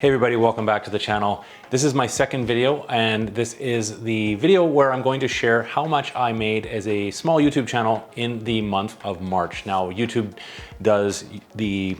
Hey everybody, welcome back to the channel. This is my second video, and this is the video where I'm going to share how much I made as a small YouTube channel in the month of March. Now, YouTube does the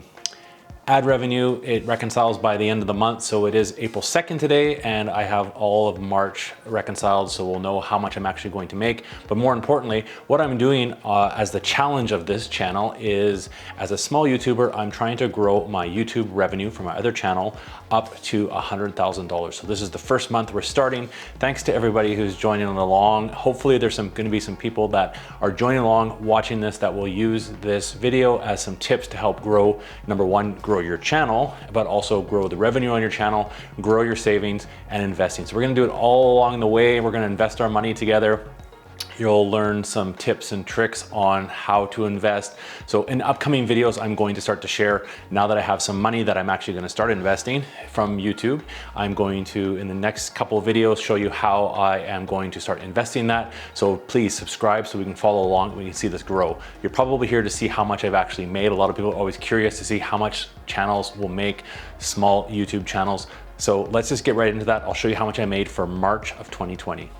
ad revenue, it reconciles by the end of the month. So it is April 2nd today, and I have all of March reconciled, so we'll know how much I'm actually going to make. But more importantly, what I'm doing as the challenge of this channel is, as a small YouTuber, I'm trying to grow my YouTube revenue from my other channel up to $100,000. So this is the first month we're starting. Thanks to everybody who's joining along. Hopefully there's going to be some people that are joining along, watching this, that will use this video as some tips to help grow, number one, grow your channel, but also grow the revenue on your channel, grow your savings and investing. So we're gonna do it all along the way. We're gonna invest our money together. You'll learn some tips and tricks on how to invest. So in upcoming videos, I'm going to start to share, now that I have some money that I'm actually gonna start investing from YouTube, I'm going to, in the next couple of videos, show you how I am going to start investing that. So please subscribe so we can follow along, we can see this grow. You're probably here to see how much I've actually made. A lot of people are always curious to see how much channels will make, small YouTube channels. So let's just get right into that. I'll show you how much I made for March of 2020.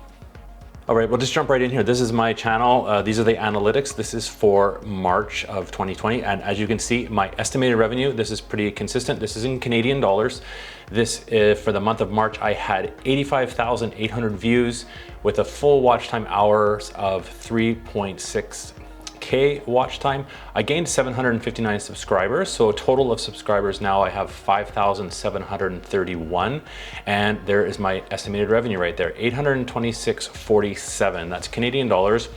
All right, we'll just jump right in here. This is my channel. These are the analytics. This is for March of 2020. And as you can see, my estimated revenue, this is pretty consistent. This is in Canadian dollars. This is for the month of March. I had 85,800 views with a full watch time hours of 3.6K watch time. I gained 759 subscribers, so a total of subscribers now I have 5,731, and there is my estimated revenue right there, 826.47. That's Canadian dollars.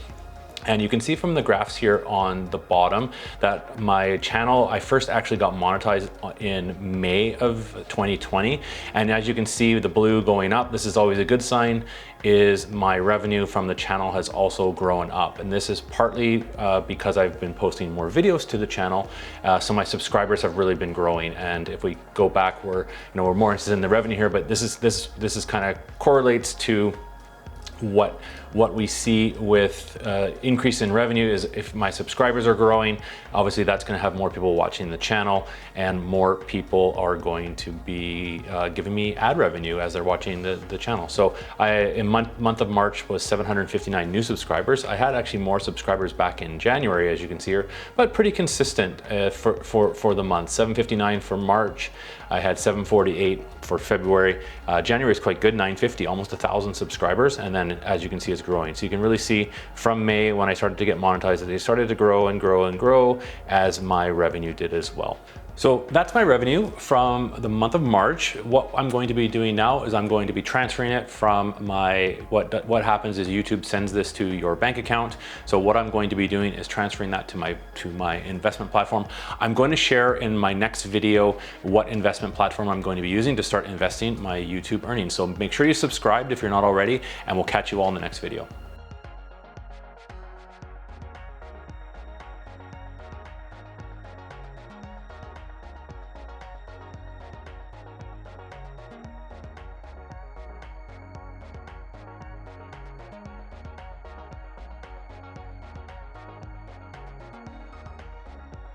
And you can see from the graphs here on the bottom that my channel, I first actually got monetized in May of 2020. And as you can see, the blue going up, this is always a good sign, is my revenue from the channel has also grown up. And this is partly because I've been posting more videos to the channel. So my subscribers have really been growing. And if we go back, we're more interested in the revenue here, but this is kind of correlates to what we see with increase in revenue is if my subscribers are growing, obviously that's going to have more people watching the channel, and more people are going to be giving me ad revenue as they're watching the channel. So in month of March was 759 new subscribers. I had actually more subscribers back in January, as you can see here, but pretty consistent for the month. 759 for March. I had 748 for February. January is quite good, 950, almost 1,000 subscribers. And then as you can see, it's growing. So you can really see from May when I started to get monetized, they started to grow and grow and grow as my revenue did as well. So that's my revenue from the month of March. What I'm going to be doing now is I'm going to be transferring it from my, what happens is YouTube sends this to your bank account. So what I'm going to be doing is transferring that to my investment platform. I'm going to share in my next video what investment platform I'm going to be using to start investing my YouTube earnings. So make sure you subscribed if you're not already, and we'll catch you all in the next video.